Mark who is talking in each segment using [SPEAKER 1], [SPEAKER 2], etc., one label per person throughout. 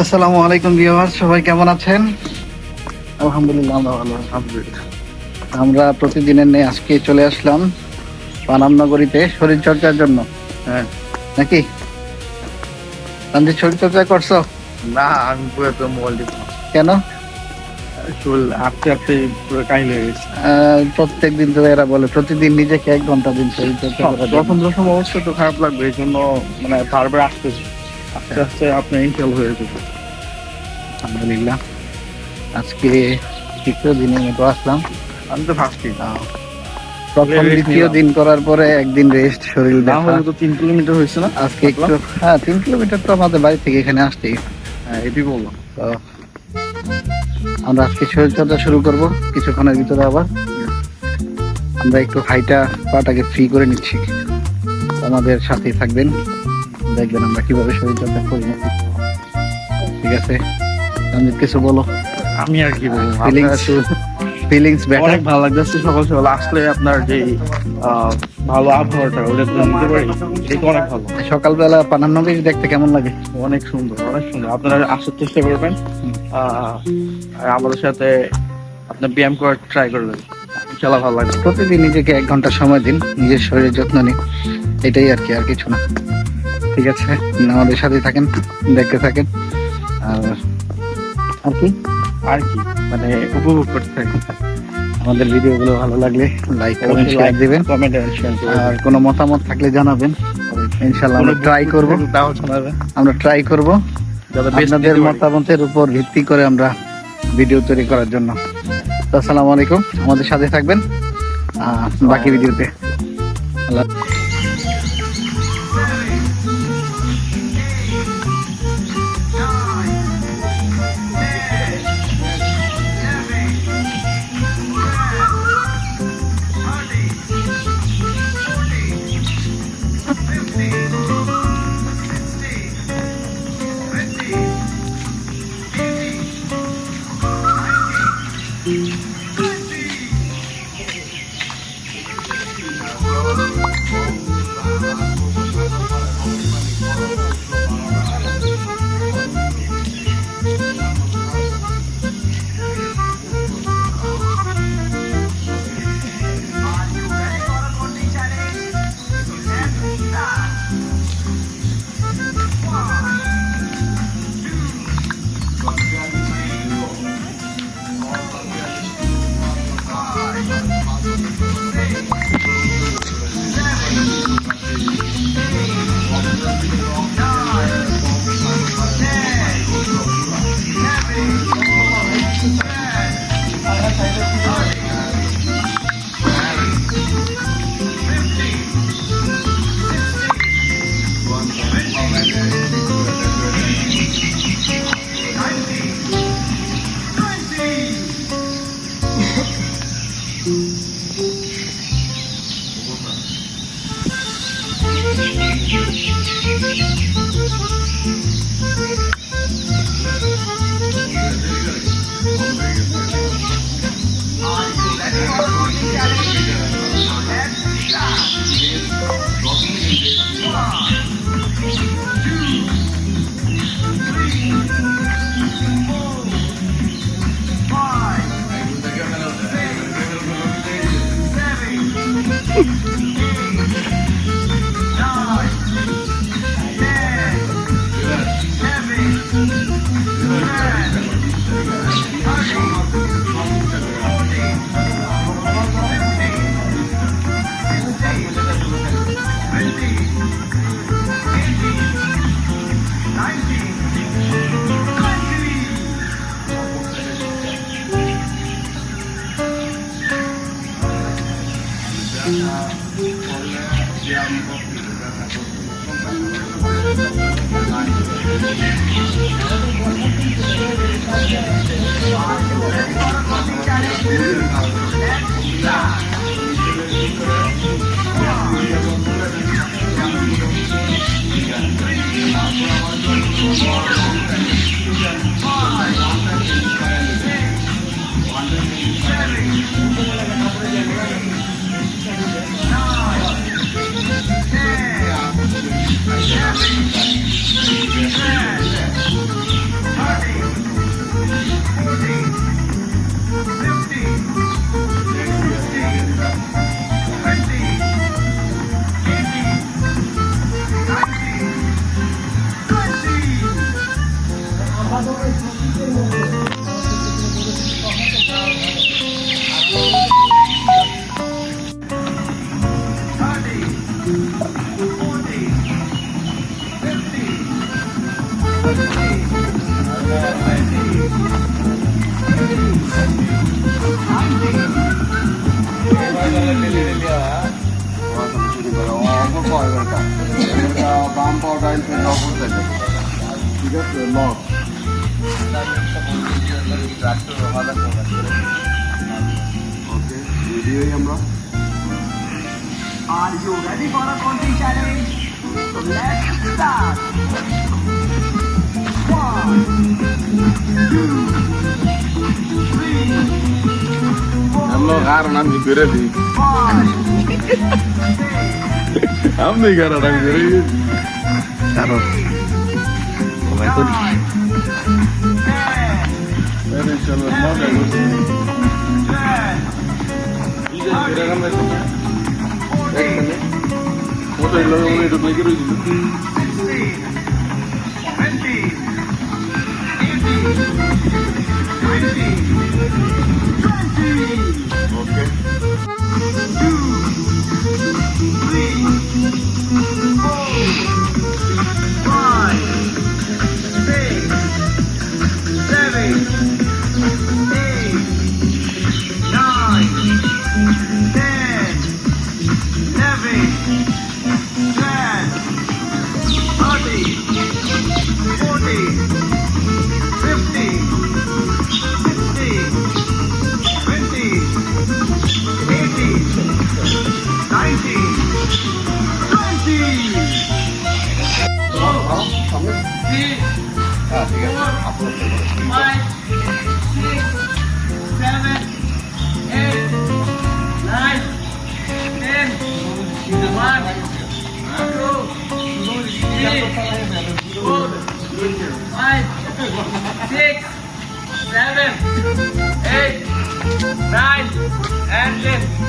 [SPEAKER 1] আসসালামু আলাইকুম ভিউয়ার্স, সবাই কেমন আছেন? আলহামদুলিল্লাহ, আমরা ভালো আছি। আমরা প্রতিদিনের নিয়ে আজকে চলে আসলাম পানাম নগরীতে শরীর চর্চার জন্য।
[SPEAKER 2] হ্যাঁ,
[SPEAKER 1] নাকি তানজিৎ, শরীর চর্চা করছো?
[SPEAKER 2] না আমি পুরো তো মোবাইল টিপি না।
[SPEAKER 1] কেন?
[SPEAKER 2] চুল আটতে আটতে পুরো কাহিল হয়ে গেছে।
[SPEAKER 1] প্রত্যেক দিন তো এরা বলে প্রতিদিন নিজেকে 1 ঘন্টা দিন শরীর চর্চা করার জন্য।
[SPEAKER 2] প্রথম অবস্থা তো খারাপ লাগবে, এই জন্য মানে বারবার আস্তে আস্তে আপনার ইনশাল হয়ে যাবে।
[SPEAKER 1] আলহামদুলিল্লাহ, আজকে তৃতীয় দিনের মতো আসলাম।
[SPEAKER 2] আমি তো ফার্স্টই
[SPEAKER 1] প্রথম দ্বিতীয় দিন করার পরে একদিন রেস্ট, শরীর
[SPEAKER 2] না
[SPEAKER 1] দেখা।
[SPEAKER 2] হলে তো 3 কিলোমিটার হয়েছে না
[SPEAKER 1] আজকে একটু 3 কিলোমিটার তো আমাদের বাড়ি থেকে এখানে আসতেই।
[SPEAKER 2] হ্যাঁ, এটাই বললাম।
[SPEAKER 1] তো আমরা আজকে শরীরচর্চা শুরু করব কিছুক্ষণের ভিতরে। আবার আমরা একটু হাইটা পাটাকে ফ্রি করে নিচ্ছি। আমাদের সাথেই থাকবেন, দেখবেন আমরা কিভাবে শরীরচর্চা করি। ঠিক আছে, আমি কিছু বলো।
[SPEAKER 2] আমি আর কি বলবো,
[SPEAKER 1] ফিলিংস বেটার।
[SPEAKER 2] অনেক ভালো লাগতেছে। সকাল সকাল আসলে আপনার যে ভালো আবহাওয়াটা ওটা তো নিতে পারি, এটা অনেক ভালো।
[SPEAKER 1] সকালবেলা পানাম নগরী দেখতে কেমন লাগে?
[SPEAKER 2] অনেক সুন্দর, অনেক সুন্দর। আপনারা আসার চেষ্টা করবেন, আর আমাদের সাথে আপনার ব্যায়াম করার ট্রাই করবেন, ইনশাল্লাহ ভালো লাগবে।
[SPEAKER 1] প্রতিদিন নিজেকে 1 ঘন্টা সময় দিন, নিজের শরীরের যত্ন নিন, এটাই আর কি, আর কিছু না। ঠিক আছে, আমাদের সাথেই থাকেন, দেখতে থাকেন। আর কি
[SPEAKER 2] মানে উপভোগ করতে থাকি।
[SPEAKER 1] আমাদের ভিডিওগুলো ভালো লাগলে লাইক কমেন্ট শেয়ার দিবেন,
[SPEAKER 2] কমেন্ট শেয়ার
[SPEAKER 1] আর কোনো মতামত থাকলে জানাবেন। ইনশাআল্লাহ আমরা ট্রাই করব,
[SPEAKER 2] তাও জানাবেন।
[SPEAKER 1] আমরা ট্রাই করব আপনাদের মতামতের উপর ভিত্তি করে আমরা ভিডিও তৈরি করার জন্য। তো আসসালামু আলাইকুম, আমাদের সাথে থাকবেন বাকি ভিডিওতে। আল্লাহ।
[SPEAKER 3] বাম পাওয়াটা ঠিক আছে লক ওকে রেডি আমরা
[SPEAKER 4] Are you ready for a counting challenge? So let's start. 1, 2, 3, 4,
[SPEAKER 3] আমরা কারণ আমি করে দিই
[SPEAKER 4] 5, 6,
[SPEAKER 3] আমি কারণ আমি করে দিই
[SPEAKER 1] কারণ সবাই করি
[SPEAKER 4] 10,
[SPEAKER 3] চলো মজা করছি
[SPEAKER 4] 11,
[SPEAKER 3] ফটো এগুলো একটু প্লে করে দিল
[SPEAKER 4] 16,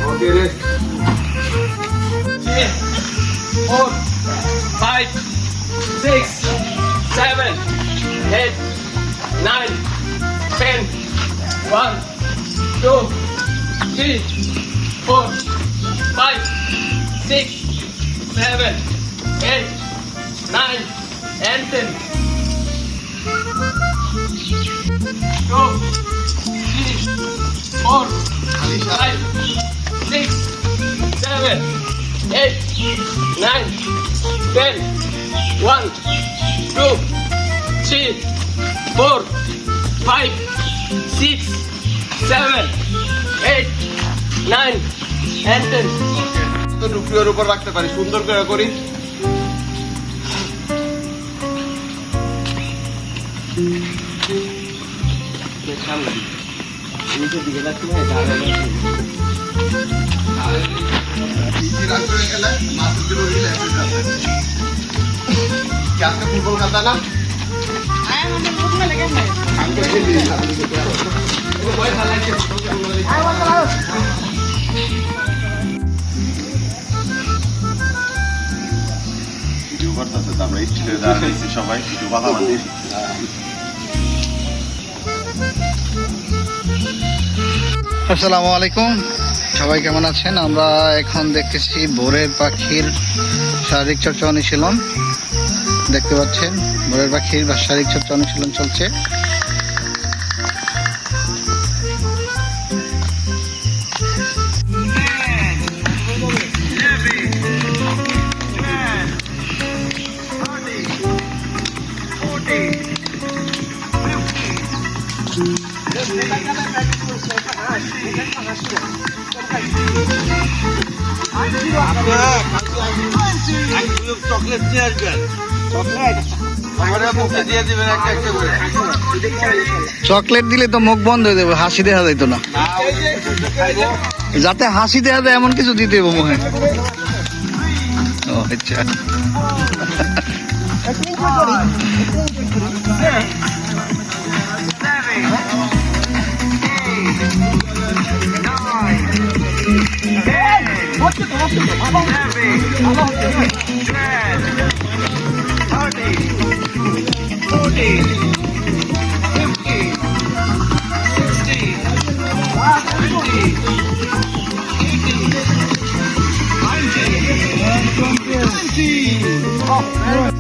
[SPEAKER 3] ওকে রেস্ট
[SPEAKER 5] 4, 5, 6, 7, 8, 9, 10, 1, 2, 3, 4, 5, 6, 7, 8, 9, and 10. 2, 3, 4, 5, 6, 7, 8, 9, 10, 1, 2, 3, 4, 5, 6, 7, 8, 9, and 10.
[SPEAKER 3] তো টুকরির উপর রাখতে পারি সুন্দর করে করি ফুটবল খেলতা না ভিডিও করতেছে তো আমরা স্টিলে দাঁড়িয়েছি সবাই কিছু কথা বলছি
[SPEAKER 1] আসসালামু আলাইকুম, সবাই কেমন আছেন? আমরা এখন দেখতেছি ভোরের পাখির শারীরিক চর্চা অনুশীলন। দেখতে পাচ্ছেন ভোরের পাখির শারীরিক চর্চা অনুশীলন চলছে।
[SPEAKER 3] চকলেট নিয়ে আসবেন আমরা মুখে দিয়ে দিবেন একটা একটা করে
[SPEAKER 1] চকলেট দিলে তো মুখ বন্ধ হয়ে যাবে, হাসি দেখা যাইতো না। যাতে হাসি দেখা যায় এমন কিছু দিতে হবে মুখে। ও আচ্ছা, Oh,